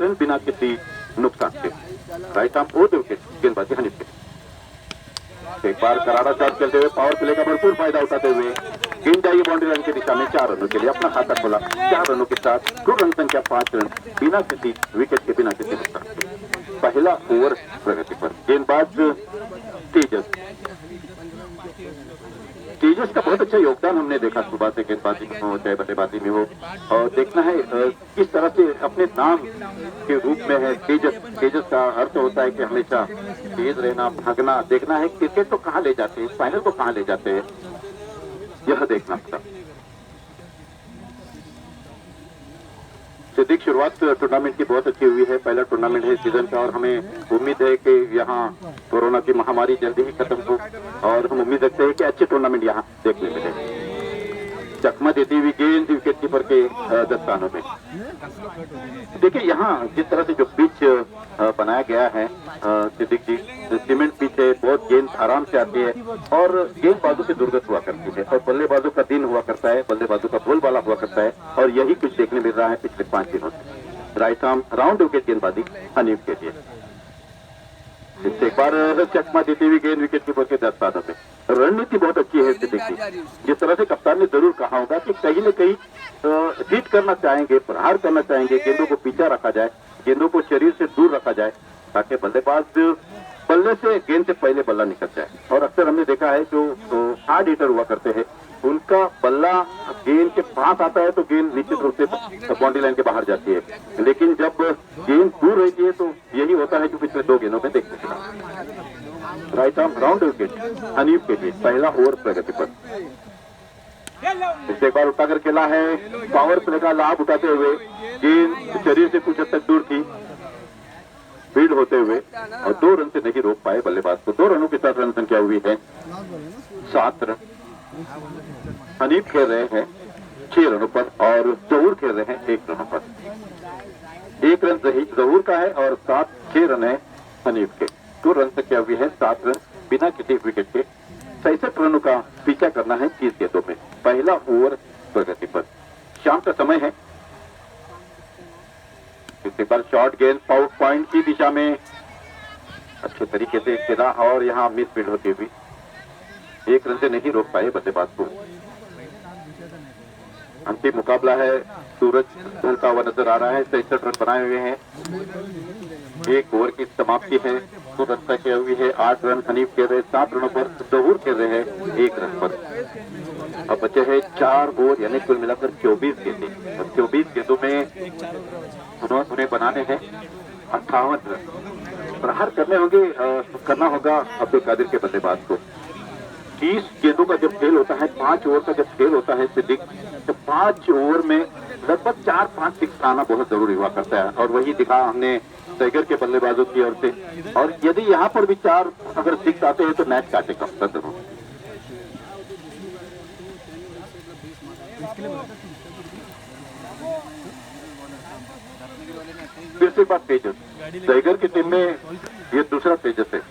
Run बिना किसी नुकसान के। राइट आर्म और विकेट गेंदबाजी हनीफ के। एक बार करारा शॉट खेलते हुए पावर प्ले का भरपूर फायदा उठाते हुए गेंद जाएगी बाउंड्री लाइन की दिशा में 4 रनों के लिए। अपना खाता खोला 4 रनों के साथ कुल रन संख्या 5 रन बिना किसी विकेट के, बिना किसी नुकसान के। पहला ओवर प्रगति पर। गेंदबाज तेजस का बहुत अच्छा योगदान हमने देखा सुबह से, गेंदबाजी में हो चाहे बल्लेबाजी में हो। और देखना है किस तरह से अपने नाम के रूप में है तेजस। तेजस का अर्थ होता है कि हमेशा तेज रहना, भागना। देखना है क्रिकेट को कहां ले जाते हैं, फाइनल को कहां ले जाते हैं, यह देखना था। सिद्दीक शुरुआत टूर्नामेंट की बहुत अच्छी हुई है। पहला टूर्नामेंट है सीजन का और हमें उम्मीद है कि यहाँ कोरोना की महामारी जल्दी ही खत्म हो और हम उम्मीद रखते हैं कि अच्छे टूर्नामेंट यहाँ देखने मिले। चकमा देती हुई गेंद विकेट कीपर के दस्तानों में। देखिए यहाँ जिस तरह से जो पिच बनाया गया है सिद्दीक जी, सीमेंट पिच है, बहुत गेंद आराम से आती है और गेंदबाजों से दुर्गत हुआ करती है और बल्लेबाजों का दिन हुआ करता है, बल्लेबाजों का बोलबाला हुआ करता है और यही कुछ देखने मिल रहा है पिछले 5 दिनों से। राइट आर्म राउंड विकेट गेंदबाजी हनीफ के लिए। एक बार चकमा देती हुई गेंद विकेट कीपर के दस्तानों में। रणनीति बहुत अच्छी है सिद्दीक जी। जिस तरह से कप्तान ने जरूर कहा होगा कि कहीं न कहीं हिट करना चाहेंगे, प्रहार करना चाहेंगे, गेंदों को पीछा रखा जाए, गेंदों को शरीर से दूर रखा जाए ताकि बल्लेबाज बल्ले से गेंद से पहले बल्ला निकल जाए। और अक्सर हमने देखा है जो हार्ड हिटर हुआ करते हैं उनका बल्ला गेंद के पास आता है तो गेंद निश्चित रूप से बाउंड्री लाइन के बाहर जाती है, लेकिन जब गेंद दूर रहती है तो यही होता है जो पिछले 2 गेंदों में देखते हैं। Right arm round wicket Hanif के लिए। पहला ओवर प्रगति पर। इसे एक बार उठाकर खेला है, पावर प्ले का लाभ उठाते हुए गेंद शरीर से कुछ हद तक दूर थी, फील्ड होते हुए और 2 रन से नहीं रोक पाए बल्लेबाज को। 2 रनों के साथ रन संख्या हुई है 7 रन। हनीफ खेल रहे हैं 6 रनों पर और जहूर खेल रहे हैं 1 रनों पर। 1 रन जहूर का है और 6 रन है हनीफ के। तो रन संख्या हुई है 7 रन बिना किसी विकेट के। 67 रनों का पीछा करना है 30 गेंदों में। पहला ओवर प्रगति पर। शाम का समय है। इस बार शॉर्ट गेंद पाउट पॉइंट की दिशा में अच्छे तरीके से खेला और यहाँ मिस फील्ड होती हुई 1 रन से नहीं रोक पाए बल्लेबाज को। अंतिम मुकाबला है, सूरज ढलता हुआ नजर आ रहा है। 63 रन बनाए हुए हैं। 1 ओवर की समाप्ति है। तो रन संख्या हुई है 8 रन। हनीफ खेल रहे 7 रनों पर, जहूर खेल रहे हैं 1 रन पर। अब बचे हैं 4 ओवर यानी कुल मिलाकर 24 गेंदें और 24 गेंदों में उन्हें बनाने हैं 58 रन। प्रहार करने होंगे, करना होगा अब्दुल कादिर के बल्लेबाज को। 30 गेंदों का जब खेल होता है, 5 ओवर का जब खेल होता है सिद्दीक, तो 5 ओवर में लगभग 4-5 सिक्स आना बहुत जरूरी हुआ करता है और वही दिखा हमने टाइगर के बल्लेबाजों की ओर से। और यदि यहाँ पर भी 4 अगर 6 आते हैं तो मैच काटेगा जरूर। फिर से बात तेजस, टाइगर की टीम में ये दूसरा तेजस है।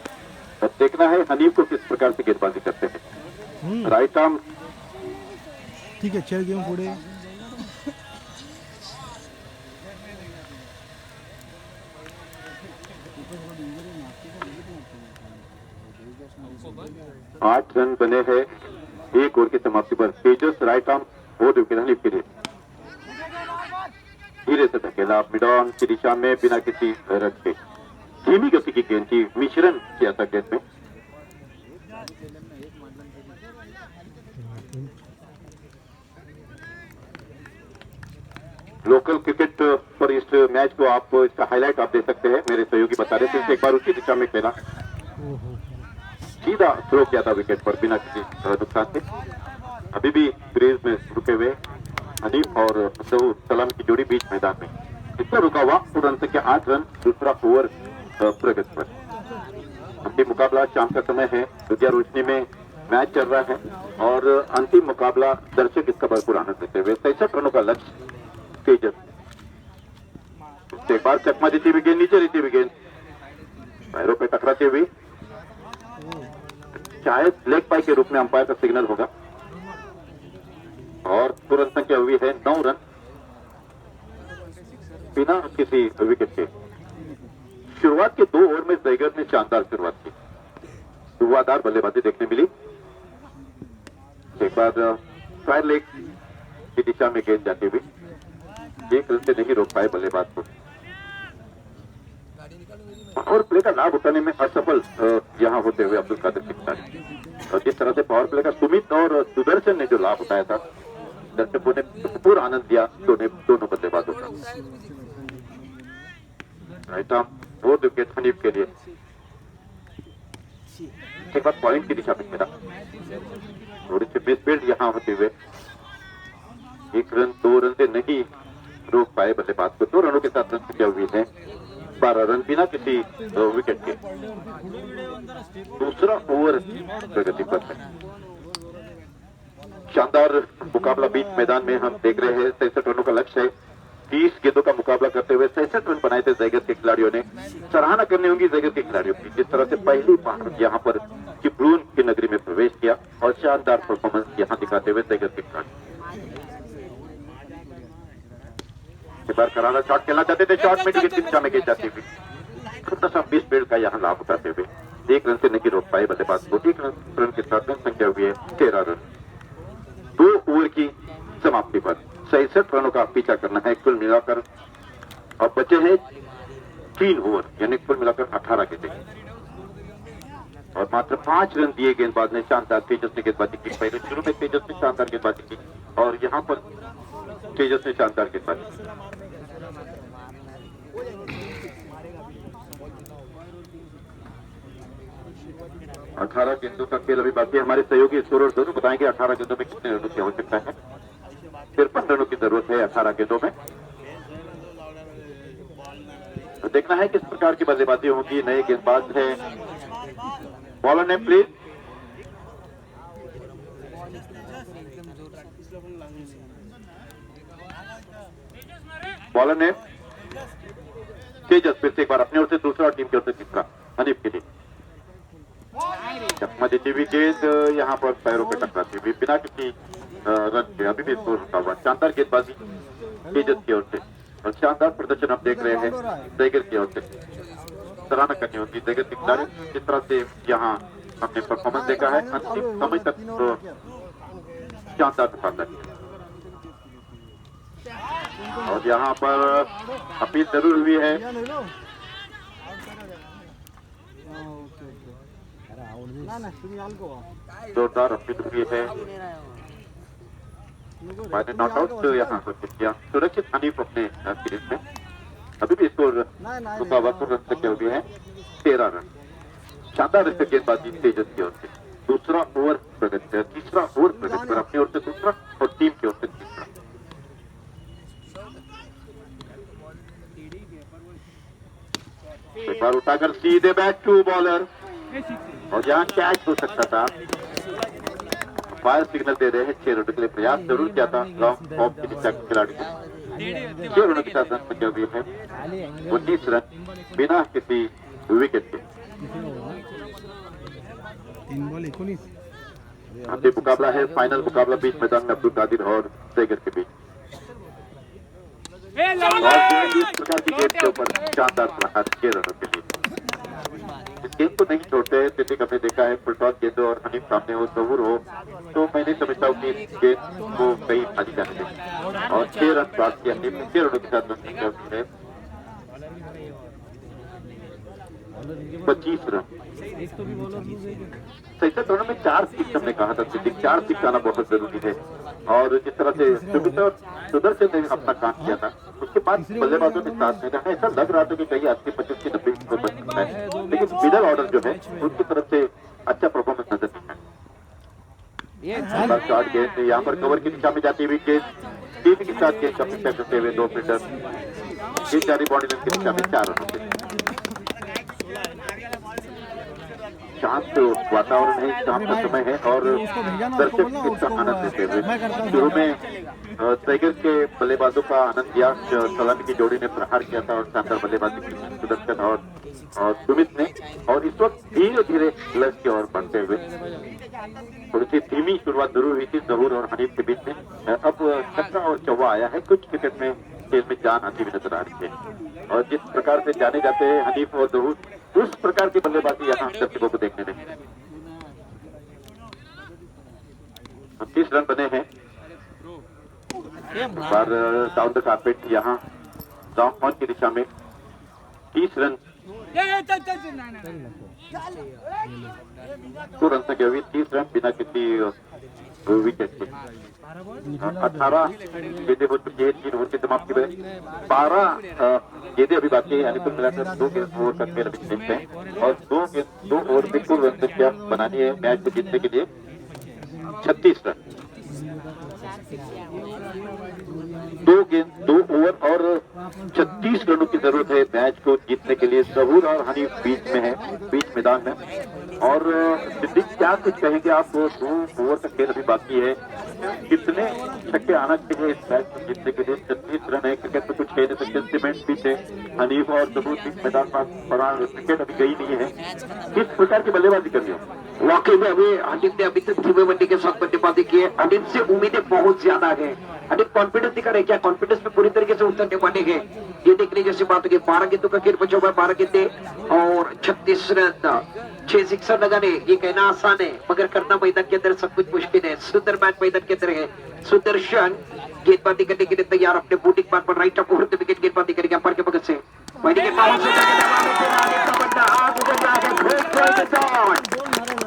अब देखना है हनीफ को किस प्रकार से गेंदबाजी करते हैं। राइट आर्म ठीक है, चल गेम पुढे। आठ रन बने हैं 1 ओवर की समाप्ति पर। तेजस राइट आर्म बोर्ड विकेट हनीफ के लिए। धीरे से धकेला मिड ऑन की दिशा में बिना किसी रन के। धीमी गति की गेंद थी, मिश्रण किया था गेंद में। लोकल क्रिकेट पर इस मैच को आप इसका हाईलाइट आप दे सकते हैं, मेरे सहयोगी बता रहे थे। एक बार उसी दिशा में खेला, सीधा थ्रो किया था विकेट पर बिना किसी नुकसान से। अभी भी क्रीज में रुके हुए हनीफ और जहूर सलाम की जोड़ी बीच मैदान में। इतना रुका हुआ तो रन संख्या 8 रन। दूसरा ओवर प्रगति पर। अंतिम मुकाबला शाम का समय है, विद्या रोशनी में मैच चल रहा है और अंतिम मुकाबला दर्शक इसका भरपूर आनंद लेते हुए। 63 रनों का लक्ष्य तेजस। एक बार चकमा देती हुई गेंद, नीचे रहती हुई गेंद पैरों पे टकराती हुई, शायद लेग पाई के रूप में अंपायर का सिग्नल होगा और तुरंत संख्या हुई है 9 रन। बिना किसी विकेट के। शुरुआत के 2 ओवर में जयगर ने शानदार शुरुआत की, धुआंधार बल्लेबाजी देखने मिली। एक बाद फायर लेग की दिशा में गेंद जाती हुई 1 रन से नहीं रोक पाए बल्लेबाज को। पावर प्ले का लाभ उठाने में असफल यहां होते हुए अब्दुल कादिर सिंह। और जिस तरह से पावर प्ले का सुमित और सुदर्शन ने जो लाभ उठाया था, दर्शकों ने भरपूर आनंद दिया दोनों बल्लेबाजों का। राइट आर्म 4 विकेट हनीफ के लिए। एक बार पॉइंट की दिशा में खेला, थोड़ी सी मिसफील्ड यहां होते हुए 1 रन 2 रन से नहीं रोक पाए बल्लेबाज को। 2 रनों के साथ रन किया हुए हैं, 12 रन बिना किसी विकेट के। दूसरा ओवर प्रगति पर है। शानदार मुकाबला बीच मैदान में हम देख रहे हैं। 63 रनों का लक्ष्य है। 30 गेंदों का मुकाबला करते हुए 66 रन बनाए थे जयगर के खिलाड़ियों ने। सराहना करनी होगी जयगर के खिलाड़ियों की, जिस तरह से पहली बार यहाँ पर चिपलून की नगरी में प्रवेश किया और शानदार परफॉर्मेंस यहाँ दिखाते हुए जयगर के खिलाड़ी। इस बार करारा शॉट खेलना चाहते थे, शॉट में विकेट की दिशा में गेंद जाती हुई। छोटा सा 20 फील्ड का यहाँ लाभ उठाते हुए 1 रन से नहीं रोक पाए बल्लेबाज को। 1 रन के साथ रन संख्या हुई है 13 रन। 2 ओवर की समाप्ति पर 66 रनों का पीछा करना है कुल मिलाकर। और बचे हैं 3 ओवर, यानी कुल मिलाकर 18 गेंदें और मात्र 5 रन दिए गेंदबाज ने। शानदार तेजस ने गेंदबाजी की। पहले शुरू में तेजस ने शानदार गेंदबाजी की और यहाँ पर तेजस ने शानदार गेंदबाजी की। अठारह गेंदों का खेल अभी बाकी है। हमारे सहयोगी स्कोरर दोनों बताएंगे 18 गेंदों में कितने रनों की आवश्यकता है। 53 रनों की जरूरत है 18 गेंदों में। तो देखना है किस प्रकार की बल्लेबाजी होगी। नए गेंदबाज है, बॉलर ने प्लीज। बॉलर ने तेजस फिर से एक बार अपनी ओर से दूसरा और टीम की ओर से तीसरा हनीफ के लिए चकमा देती हुई गेंद यहाँ पर पैरों पे टकराती हुई बिना किसी रन के। अभी भी स्कोर रुका हुआ। शानदार गेंदबाजी तेजस की ओर से और शानदार प्रदर्शन आप देख रहे हैं जयगर की ओर से। सराहना करनी होगी जयगर के खिलाड़ी, जिस तरह से यहाँ हमने परफॉर्मेंस देखा है। अंतिम समय तक तो शानदार मुकाबला किया और यहाँ पर अपील जरूर हुई है। जोरदार अपील हुई है। मैंने नॉट आउट यहाँ पर किया। सुरक्षित हनीफ अपने सीरीज में। अभी भी स्कोर रुका हुआ 100 रन तक हुए हैं 13 रन। शानदार गेंदबाजी तेजस की ओर से। दूसरा ओवर प्रगति, तीसरा ओवर प्रगति पर अपनी ओर से दूसरा और टीम की ओर से तीसरा। एक बार उठाकर सीधे बैक टू बॉलर और यहाँ कैच हो सकता था। फायर सिग्नल दे रहे हैं। 6 रनों के लिए प्रयास जरूर किया था लॉन्ग ऑफ की दिशा के खिलाड़ी ने। 6 रनों के साथ रन बचे हुए हैं 19 रन बिना किसी विकेट के। 3 बॉल 19। अंतिम मुकाबला है, फाइनल मुकाबला बीच मैदान में अब्दुल कादिर और जयगर के बीच। और इस प्रकार की गेंद के ऊपर शानदार प्रहार 6 रनों के लिए। इस गेंद को नहीं छोड़ते हैं। जैसे हमने देखा है फुल टॉस गेंद और हनीफ सामने हो, जरूर हो, तो मैं नहीं समझता हूँ कि इस गेंद को कहीं खाली जाने दें। और 6 रन प्राप्त किया हनीफ ने। 6 रनों के साथ रन है 25 रन। 67 रनों में 4 सिक्स हमने कहा था। 4 सिक्स आना बहुत जरूरी है। और जिस तरह से सुमित और सुदर्शन ने अपना काम किया था, उसके बाद बल्लेबाजों ने साथ में रहा। ऐसा लग रहा था कि कहीं 80, 25 की 90 स्कोर बन सकता है, लेकिन मिडल ऑर्डर जो है उनकी तरफ से अच्छा परफॉर्मेंस नजर नहीं आया। शॉट गेंद यहाँ पर कवर की दिशा में जाती हुई गेंद टीम के साथ गेंद का पीछा करते हुए 2 फील्डर गेंद जारी बॉडी लाइन की दिशा में 4 रनों से। शांत वातावरण है, शाम का समय है और दर्शक इसका आनंद लेते हुए शुरू में टाइगर के बल्लेबाजों का आनंद यास सलामी की जोड़ी ने प्रहार किया था और शानदार बल्लेबाजी की सुदर्शन और सुमित ने, और इस वक्त धीरे धीरे लक्ष्य की ओर बढ़ते हुए थोड़ी सी धीमी शुरुआत जरूर हुई थी जहूर और हनीफ के बीच में। अब छक्का और चौवा आया है। कुछ क्रिकेट में खेल में जान आती हुई नजर आ रही है और जिस प्रकार से जाने जाते हैं हनीफ और जहूर, उस प्रकार की बल्लेबाजी यहाँ दर्शकों को देखने में 30 रन बने हैं पर डाउन द कारपेट यहाँ डाउन की दिशा में 30 रन तो रन से हुई 30 रन बिना किसी विकेट के। 18 गेंदें हो चुकी है 3 ओवर की समाप्ति में। 12 गेंदें अभी बाकी है, यानी कुल मिलाकर 2 ओवर का खेल अभी खेलते हैं और 2 ओवर में कुल रन संख्या बनानी है मैच को जीतने के लिए 36 रन। 2 ओवर और 36 रनों की जरूरत है मैच को जीतने के लिए। जहूर और हनीफ बीच में है, बीच मैदान में। और सिद्दीक क्या कुछ कहेंगे आप? 2 ओवर का खेल अभी बाकी है, कितने छक्के आना चाहिए इस मैच को जीतने के लिए? 36 रन है, क्रिकेट में कुछ कह नहीं सकते। सीमेंट भी थे हनीफ और जहूर बीच मैदान पर, क्रिकेट अभी गई नहीं है। किस प्रकार की बल्लेबाजी कर रही हो? वाकई में अभी हनीफ ने अभी तक धीमे बंदी के साथ बल्लेबाजी की है। हनीफ से उम्मीदें बहुत ज्यादा है। हनीफ कॉन्फिडेंस दिखा रहे, क्या कॉन्फिडेंस में पूरी तरीके से उतरने वाले हैं ये देखने जैसी बात होगी। 12 गेंदों का खेल बचा हुआ है, 12 गेंदें और 36 रन, 6 सिक्सर लगाने ये कहना आसान है मगर करना मैदान के अंदर सब कुछ मुश्किल है। सुंदर मैच मैदान के अंदर है। सुदर्शन गेंदबाजी करने के लिए तैयार, अपने बूटिंग पार पर राइट ऑफ विकेट गेंदबाजी करेंगे अंपायर के मदद से।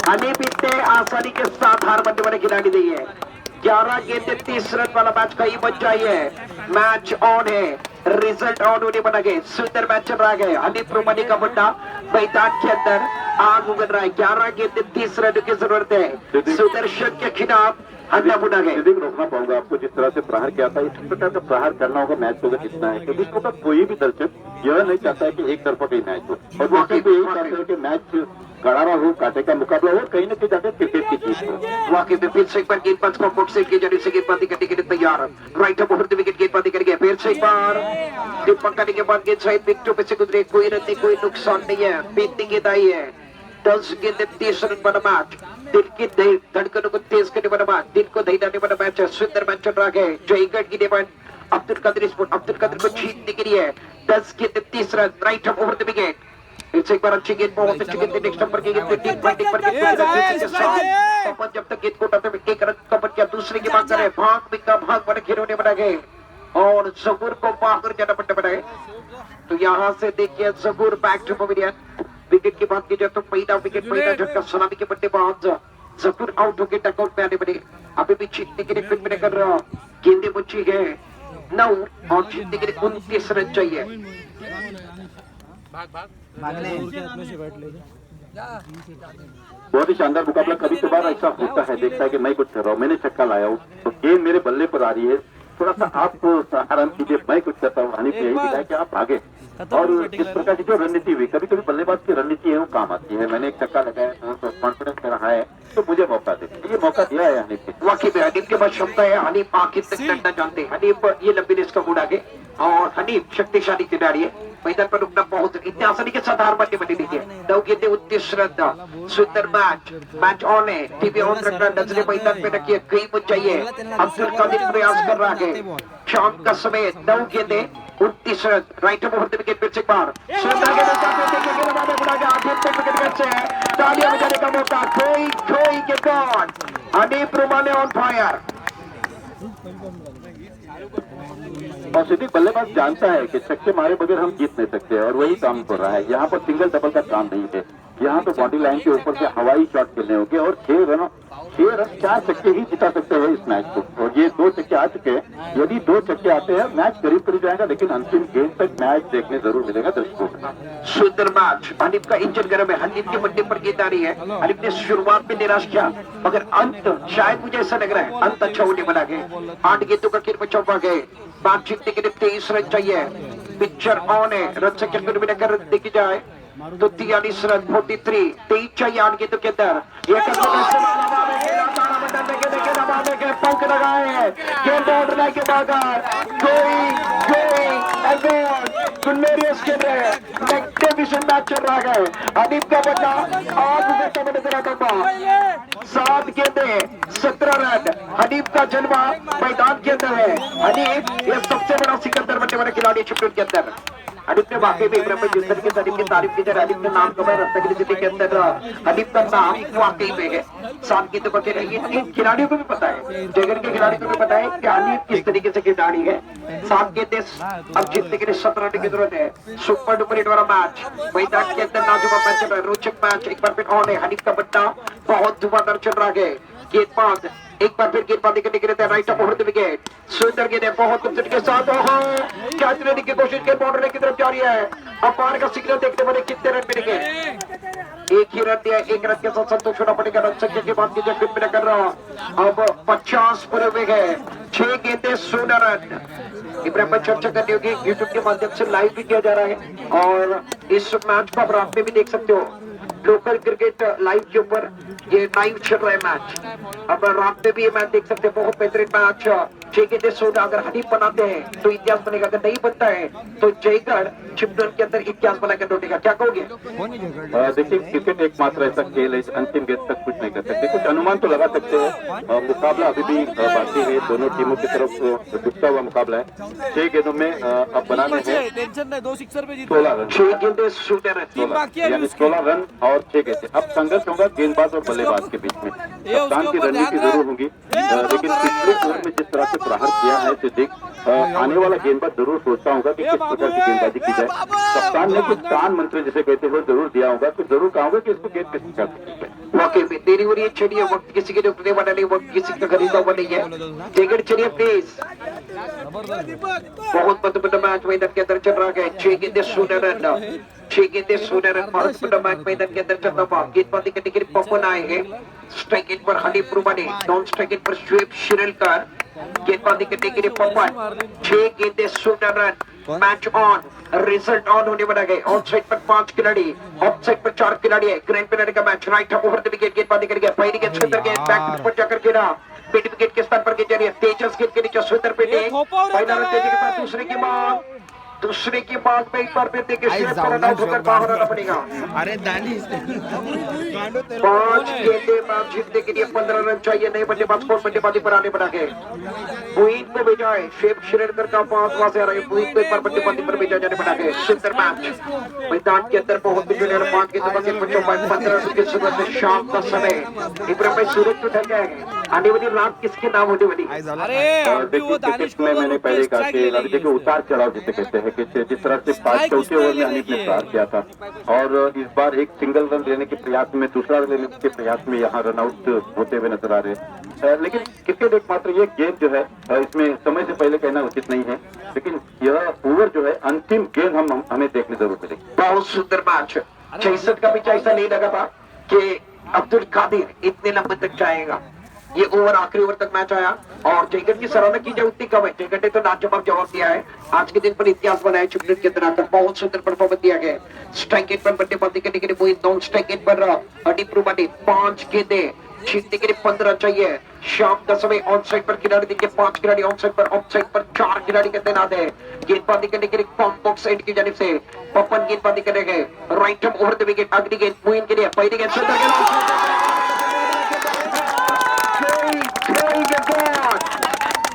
हनीफ इतने आसानी के साथ हार बनने वाले खिलाड़ी नहीं है। 11 गेंदे 30 रन वाला मैच कहीं बच जाइए। मैच ऑन है, रिजल्ट ऑन होने बना गए। सुंदर मैच चल रहा है। हनीफ रोमानी का बंदा मैदान के अंदर आग उगल रहा है। 11 गेंदे 30 रन की जरूरत है सुदर्शन के खिलाफ। रोकना पाऊंगा आपको, जिस तरह से प्रहार किया था इस प्रकार का प्रहार करना होगा मैच को जीतना है, क्योंकि इसको कोई भी दर्शक यह नहीं चाहता है कि एक तरफा कहीं मैच हो, और वाकई भी यही चाहते हैं कि मैच गड़ारा हो, कांटे का मुकाबला हो, कहीं न कहीं जाकर क्रिकेट की जीत हो। वाकई में फिर से एक बार गेंदबाज को कोर्ट से के जरिए से गेंदबाजी करने के लिए तैयार, राइट ऑफ विकेट गेंदबाजी करेंगे। फिर से एक बार टिप्पण करने के बाद गेंद साइड विकेटों पे से गुजरे, कोई रन नहीं, कोई नुकसान नहीं है। बीतती गेंद आई है। 10 गेंदे 30 रन वाला मैच, दिल की धड़कनों को तेज करने वाला मैच, दिल को दहिलाने वाला मैच है। सुंदर मैच चल रहा है। जयगढ़ की डिमांड अब्दुल कदर स्पोर्ट, अब्दुल कदर को जीतने के लिए 10 गेंदे 30 run, right of wicket. It's एक बार अच्छी गेंद, बहुत अच्छी गेंद, नेक्स्ट नंबर की गेंद डीप पर जब तक गेंद को उठाते हुए 1 रन कवर किया, दूसरे की बात करें भाग बिका भाग बड़े खिलौने बना गए और जहूर को बाहर जाना पड़ने बनाए। तो यहाँ से देखिए जहूर बैक टू पवेलियन। विकेट की बात की जाए तो पहला विकेट, पहला झटका सलामी के बल्लेबाज जहूर आउट होकर डकआउट में आने बने। अभी भी जीतने के लिए फिर मैंने कर रहा गेंदें बची है 9 और जीतने के लिए 29 रन चाहिए। बहुत ही शानदार मुकाबला। कभी कभार ऐसा होता है, देखता है कि मैं कुछ कर रहा हूँ, मैंने छक्का लाया हूँ तो गेंद मेरे बल्ले पर आ रही है, थोड़ा सा आप आराम कीजिए, मैं कुछ करता हूँ। हनीफ ने यही दिखाया कि आप भागे, और इस प्रकार की जो रणनीति हुई, कभी कभी बल्लेबाज की रणनीति है वो काम आती है। मैंने एक छक्का लगाया तो कॉन्फिडेंस में रहा है तो मुझे मौका दे, ये मौका दिया है हनीफ ने। वाकई में हनीफ के पास क्षमता है। हनीफ आखिर तक लड़ना जानते हैं। हनीफ ये लंबी रेस का गुण आगे, और हनीफ शक्तिशाली खिलाड़ी है। मैदान पर रुकना बहुत इतने आसानी के साथ हार मानने बनी लीजिए। 9 गेंदें 29 रन। सुंदर मैच ऑन है। टीवी ऑन रखना, नजरें मैदान पे रखिए, कहीं मुझ चाहिए। अब्दुल कादिर प्रयास कर रहा है। शाम का समय 9 गेंदें 29 रन, राइट ऑफ विकेट फिर से एक बार तालियां बजाने का मौका। कोई के गॉड हनीफ रुमाने ऑन फायर। और सिद्दीक बल्लेबाज जानता है कि छक्के मारे बगैर हम जीत नहीं सकते, और वही काम कर रहा है। यहाँ पर सिंगल डबल का काम नहीं है, यहाँ तो बॉडी लाइन के ऊपर से हवाई शॉट खेलने होंगे, और 6 रन 4 छक्के ही जिता सकते हैं इस मैच को, और ये 2 छक्के आ चुके हैं। यदि 2 छक्के आते हैं मैच करीब करीब जाएगा, लेकिन अंतिम गेंद तक मैच देखने जरूर मिलेगा दर्शकों को। सुंदर मैच। हनीफ का इंजन गर्म है। हनीफ के बल्ले पर गेंद आ रही है। हनीफ ने शुरुआत में निराश किया, मगर अंत शायद मुझे ऐसा लग रहा है अंत अच्छा होने वाला है। 8 गेंदों का खेल बचा हुआ है। मैच जीतने के लिए 23 रन चाहिए। पिक्चर ऑन है। रन से कैलकुलेट में लेकर देखी जाए तो 43 रन 43 23 चाहिए आन गेंदों के अंदर पंख लगाए हैं गेंद उड़ने के बाद मैच चल रहा है। हनीफ का बल्ला आज उसे 7 गेंदे 17 रन हनीफ का जन्मा मैदान के अंदर है। हनीफ ये सबसे बड़ा सिकंदर बनने वाला खिलाड़ी चैंपियन के अंदर। हनीफ ने वाकई में इब्राहिम जिस तरीके से हनीफ की तारीफ की जाए, हनीफ का नाम कमाया रत्नागिरी जिले के अंदर, हनीफ का नाम वाकई में है। सात गेंदों पर रहेगी, खिलाड़ियों को भी पता है, जगन के खिलाड़ियों को भी पता है कि हनीफ किस तरीके से खिलाड़ी है। 7 गेंदे अब जीतने के लिए 17 रन की जरूरत है। सुपर डुपर हिट वाला मैच मैदान के अंदर नाजुक मैच चल रहा है, रोचक मैच एक बार फिर ऑन है। हनीफ का बट्टा बहुत धुआंधार चल रहा है। गेंदबाज एक बार फिर गेंदबाजी करने के लिए right of over the wicket, सुंदर गेंद है बहुत खूबसूरती के साथ कैच लेने की कोशिश के बाउंड्री की तरफ जा रही है। अंपायर का सिग्नल देखने वाले कितने रन मिलेंगे, एक ही रन दिया, एक रन के साथ संतोष होना पड़ेगा। रन संख्या की बात की जाए फिर मैं कर रहा हूं, अब 50 पूरे हुए हैं, 6 गेंदे 16 रन। इब्राहिम पर चर्चा करनी होगी, यूट्यूब के माध्यम से लाइव भी किया जा रहा है और इस मैच को आप रात में भी देख सकते हो। लोकल क्रिकेट लाइव के ऊपर ये लाइव चल रहा है मैच, अब रात में भी ये मैच देख सकते हैं। बहुत बेहतरीन मैच, 6 गेंदे 16। अगर हनीफ बनाते हैं तो इतिहास बनेगा, अगर नहीं बनता है तो जयगढ़ चिपटन के अंदर इतिहास बनाकर लौटेगा। क्या कहोगे? देखिए क्रिकेट एकमात्र ऐसा खेल है अंतिम गेंद तक कुछ नहीं कर सकते, कुछ अनुमान तो लगा सकते हो। मुकाबला अभी भी बाकी है, दोनों टीमों की तरफ डूबता हुआ मुकाबला है। 6 गेंदों में अब बनाने हैं 16 रन, 6 गेंदे 16 रन, यानी 16 रन और 6 गेंदे। अब संघर्ष होगा गेंदबाज और बल्लेबाज के बीच में, कप्तान की रणनीति जरूर होगी, लेकिन पिछले ओवर में जिस तरह से प्रहार किया है तो देख आने वाला गेंदबाज जरूर सोचता होगा कि किस प्रकार की गेंदबाजी की जाए। कप्तान ने कुछ कान मंत्र जिसे कहते हुए जरूर दिया होगा, तो जरूर कहा होगा कि इसको गेंद किस प्रकार से। वाकई में देरी हो रही है, चलिए वक्त किसी के रुकने वाला नहीं, वक्त किसी का खरीदा हुआ नहीं है। जयगढ़ चलिए प्लीज, बहुत महत्वपूर्ण मैच मैदान के अंदर चल रहा है। 6 गेंदे 16 रन, 6 गेंदे 16 रन, महत्वपूर्ण मैच मैदान के अंदर चल रहा है। गेंदबाजी करने के लिए पवन आए हैं, स्ट्राइक एंड पर हनीफ रुमानी, नॉन स्ट्राइक एंड पर शुएब शिरलकर, गेंदबाजी करने के लिए पवन। 6 गेंदे 16 run, match on, result on होने वाला है। ऑन साइड पर 5 खिलाड़ी, ऑफ साइड पर 4 खिलाड़ी है। ग्रैंड फिनाले का match, right over the wicket, गेंदबाजी करके पहली गेंद सुंदर गेंद बैक पर जाकर गिरा, मिड विकेट के स्थान पर गेंद जा रही है। तेजस गेंद के नीचे सुंदर पेटे, पहला रन तेजी के साथ दूसरे की मांग में एक बार फिर देखिए शेर पर रन आउट होकर बाहर आना पड़ेगा। अरे दानी 5 गेंदे मैच जीतने के लिए 15 रन चाहिए। नए बल्लेबाज को बल्लेबाजी पर आने पड़ा है, बुइन को भेजा है, शेख श्रीलंकर का 5 वहां से आ रहा है, बुइन को एक बार बल्लेबाजी पर भेजा जाने पड़ा है। सुंदर मैच मैदान के अंदर बहुत बिजली 5 के 15 रन की सुबह से शाम का समय। इब्राहिम भाई सूरज तो ढल गए, आने वाली रात किसके नाम होने वाली? देखिए क्रिकेट में मैंने पहले कहा कि अभी देखिए उतार चढ़ाव जिसे कहते हैं, कि जिस तरह से 5 चौथे ओवर में हनीफ ने प्रहार किया था और इस बार एक सिंगल रन लेने के प्रयास में, दूसरा रन लेने के प्रयास में यहाँ रन आउट होते हुए नजर आ रहे हैं। लेकिन क्रिकेट एकमात्र ये गेम जो है इसमें समय से पहले कहना उचित नहीं है, लेकिन यह ओवर जो है अंतिम गेंद हमें देखने जरूर मिलेगी। बहुत सुंदर मैच, 66 का भी ऐसा नहीं लगा था कि अब्दुल कादिर इतने लंबे तक जाएगा। ये ओवर आखिरी ओवर तक मैच आया और जयगढ़ की सराहना की जाए उतनी कम है। जयगढ़ ने तो लाजवाब जवाब दिया है, आज के दिन पर इतिहास बनाया चुपड़न के अंदर आकर, बहुत सुंदर परफॉर्मेंस दिया गया। स्ट्राइक एंड पर बल्लेबाजी करने के लिए वही नॉन स्ट्राइक एंड पर हनीफ रुमानी, 5 गेंदे जीतने के लिए 15 चाहिए। शाम का समय ऑन साइड पर खिलाड़ी देखिए 5 खिलाड़ी, ऑन साइड पर, ऑफ साइड पर 4 खिलाड़ी के तैनात है। गेंदबाजी करने के लिए कॉम्बॉक्स साइड की जानिब से पवन गेंदबाजी करेंगे, right of over the wicket. अगली गेंद मुइन के लिए, पहली गेंद सुंदर गेंद,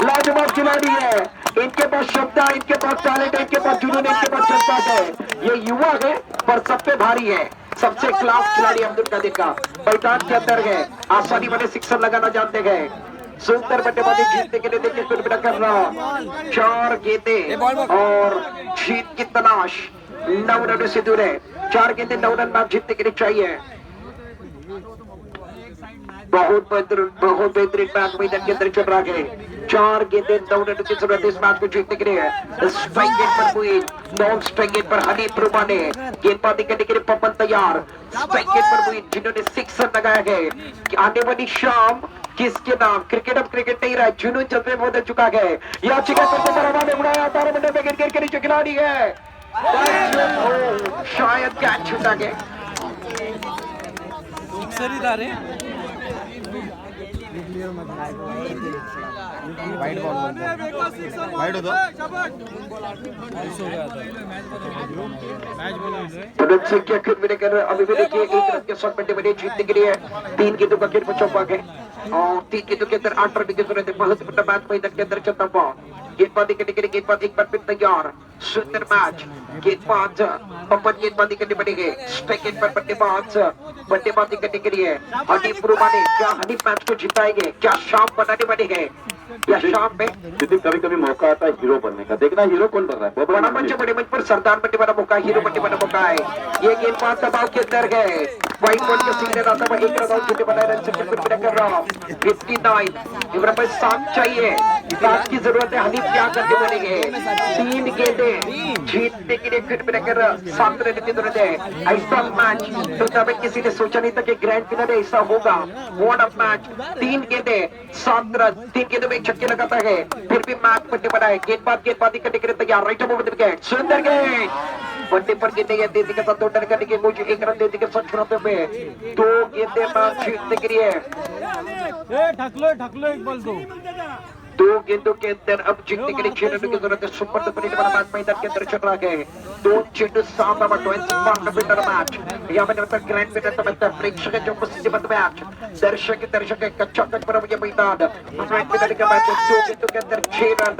लाजवाब खिलाड़ी है, इनके पास क्षमता, इनके पास टैलेंट है, इनके पास जुनून, इनके पास जनता है। ये युवा है पर सब पे भारी है, सबसे क्लास खिलाड़ी अब्दुल कादिर का मैदान के अंदर है, आसानी वाले सिक्सर लगाना जानते हैं। सुंदर बल्लेबाजी जीतने के लिए देखिए कुल कर रहा, 4 गेंदे और जीत की तलाश 9 रन से दूर है। 4 गेंदे 9 रन मैच जीतने के लिए चाहिए। बहुत बेहतरीन मैच मैदान के अंदर चल रहा है, 4 गेंदे 9 रन की जरूरत इस मैच को जीतने के लिए। स्ट्राइक गेंद पर मुइन, नॉन स्ट्राइक गेंद पर हनीफ रुमानी, गेंदबाजी करने के लिए पवन तैयार। स्ट्राइक गेंद पर मुइन जिन्होंने 6 रन लगाया है। आने वाली शाम किसके नाम? क्रिकेट अब क्रिकेट नहीं रहा, जुनून चलते बदल चुका है। याचिका करते पर हवा में उड़ाया, 12 मिनट में गिर के नीचे खिलाड़ी है, शायद बायत कॅच छुटा गे वाइट बॉल वाइट होता रन संख्या खेल मिलेकर अभी भी देखिए 1 रन के साथ बड़े जीतने के लिए 3 गेंदों का खेल बचा हुआ है और 3 गेंदों के अंदर 8 रन की जरूरत है। महत्वपूर्ण मैच मैदान के अंदर चलता हुआ गेंदबाजी करने के लिए गेंदबाज एक बार फिर तैयार। सुंदर मैच गेंदबाज पवन गेंदबाजी करने पड़ेगी स्ट्राइक पर बल्लेबाजी करने के लिए हनी पुरुमाने क्या हनी मैच को जिताएंगे, क्या शाम बनाने पड़ेंगे या शाम में कभी कभी मौका आता है हीरो बनने का। देखना हीरो कौन बन रहा है। बड़ा मंच बड़े मंच पर सरदार बनने वाला मौका, हीरो बनने वाला मौका है। ये गेंदबाज दबाव के अंदर गए वाइट बॉल के सिग्नल आता है 1 रन जीतने वाला रन से कर रहा 59 इमरान भाई 7 चाहिए, 7 की जरूरत है। हनीफ क्या करके बनेंगे 3 गेंदें जीतने के लिए फिर मिलकर 7 रन की जरूरत है। ऐसा मैच तो तभी किसी ने सोचा नहीं था कि ग्रैंड फिनल ऐसा होगा। व्हाट अ मैच 3 गेंदें 7 रन 3 गेंदों में छक्के लगाता है फिर भी मैच बनने वाला है। गेंदबाजी करने के लिए तैयार राइट ओवर विकेट सुंदर गेंद बल्ले पर गेंदें तेजी के साथ 2 रन करने के मुझे 1 रन देने के साथ छुड़ाते हुए 2 गेंदें मैच जीतने के लिए ढकलो एक बॉल दो 2 गेंदों के अंदर अब जीतने के लिए 6 रनों की जरूरत है। सुपर डुपर हिट वाला मैच मैदान के अंदर चल रहा है 2 चेंडू सामना में 25 विनर मैच यहाँ पे मतलब ग्रैंड फिनल समझता है प्रेक्षक जो उपस्थित मैच दर्शक कच्चा कच पर ये मैदान ग्रैंड फिनल का मैच 2 गेंदों के अंदर 6 रन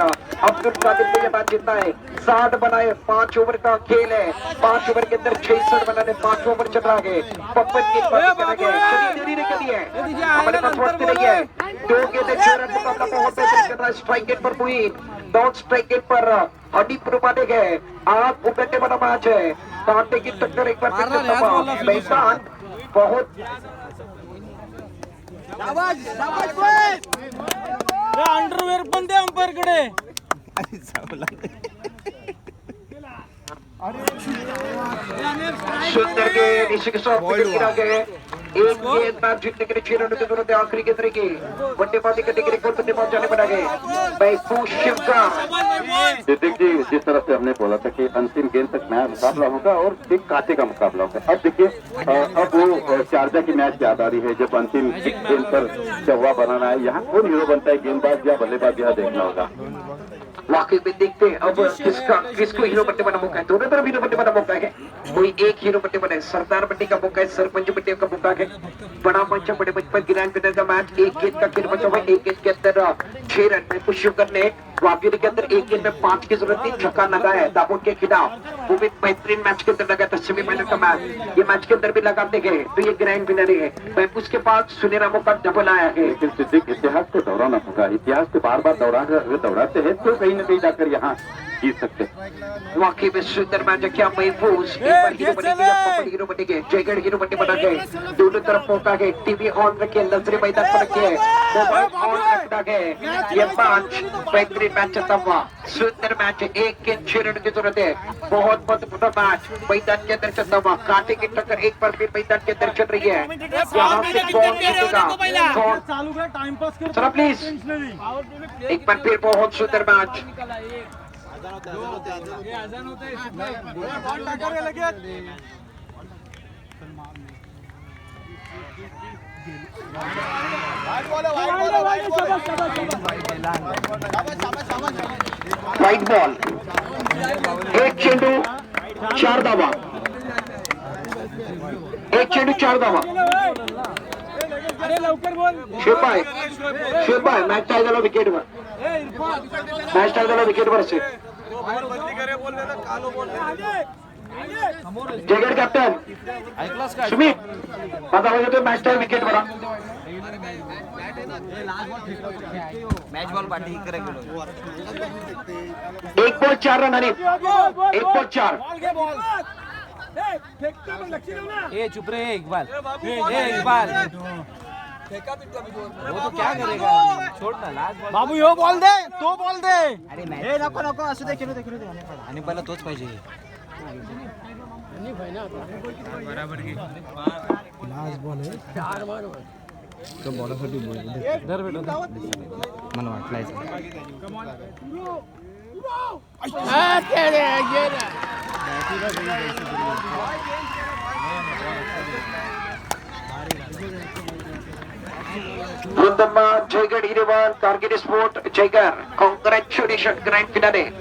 अब्दुल कादिर को ये मैच जीतना है 60 बनाए 5 ओवर का खेल है 5 ओवर के अंदर 66 बनाने 5 ओवर चल रहा है पप्पन की देरी निकली है हमारे पास वक्त नहीं है 2 गेंदें 6 रन मुकाबला बहुत बेहतर कर रहा है। स्ट्राइक गेट पर मुइन नॉन स्ट्राइक गेट पर हनी पुरुमाने गए आप उगड़ने वाला मैच है कांटे की टक्कर एक बार फिर मैदान बहुत अंडरवेअर पण दे अंपायर कडे सुंदर के निश्चित गिरा गए एक गेंद मैच जीतने के लिए 6 रनों की जरूरत है। आखिरी गेंद रहेगी बल्लेबाजी करने के लिए कौन बल्लेबाज जाने पड़ेंगे महफूज शिवका सिद्दीक जी जिस तरह से हमने बोला था कि अंतिम गेंद तक नया मुकाबला होगा और एक कांटे का मुकाबला होगा। अब देखिए अब वो शारजा की मैच याद आ रही है जब अंतिम गेंद पर चौवा बनाना है। यहाँ कौन हीरो बनता है गेंदबाज या बल्लेबाज यहाँ देखना होगा। वाकई में देखते हैं अब किसको हीरो बनने वाला मौका है। दोनों तरफ हीरो बनने वाला मौका है। कोई एक हीरो बनने वाला है सरदार बनने का मौका है सरपंच बनने का मौका है। बड़ा मंच बड़े मंच पर ग्रैंड फिनल का मैच 1 गेंद का खेल बचा हुआ 1 गेंद के अंदर 6 रन में पुश करने वाकई के अंदर 1 गेंद में 5 की जरूरत थी छक्का लगा है दामोद के खिलाफ वो भी बेहतरीन मैच के अंदर लगा था सेमीफाइनल का मैच ये मैच के अंदर भी लगाते गए तो ये ग्रैंड फिनल है। महफूज के पास सुनहरा मौका डबल आया है। लेकिन सिद्दीक इतिहास को दोहराना होगा। इतिहास को बार बार दोहराते हैं तो कहीं न कहीं जाकर यहाँ जीत सकते वाकई में सुंदर मैच है। क्या महफूज हीरो बनेंगे या पप्पन हीरो बनेंगे जयगढ़ हीरो बनने बना गए। दोनों तरफ मौका है। टीवी ऑन रखिए नजरे मैदान पर रखिए मोबाइल ऑन रखना है। ये मैच बेहतरीन मैच चलता हुआ सुंदर मैच 1 गेंद 6 रन की जरूरत है। बहुत महत्वपूर्ण मैच मैदान के अंदर चलता हुआ कांटे की टक्कर एक बार फिर मैदान के अंदर चल रही है। यहाँ से कौन जीतेगा चलो प्लीज एक बार फिर बहुत सुंदर मैच वाइट बॉल 1 चेंडू 4 धावा 1 चेंडू 4 धावा शिवभाई मॅच टाय झाला विकेटवर मॅच टाय झाला विकेटवर असेल जयगड कॅप्टन सुमित माझा आवाज येतोय मॅच टाय विकेटवर मॅच बॉल पाठी इकडे गेलो 1 बॉल 4 रन आणि 1 बॉल 4 ए चुप रे इकबाल इकबाल वो तो क्या करेगा छोड़ ना लास्ट बॉल बाबू यो बॉल दे तो बॉल दे अरे मॅच नको असू दे खेळू दे आणि पहिला तोच पाहिजे लास्ट बॉल आहे तो बॉलासाठी बोल दर बेटा मला वाटलायचं Rundama Jaigar Irivan Target Sport Jaigar. Congratulations grand finale.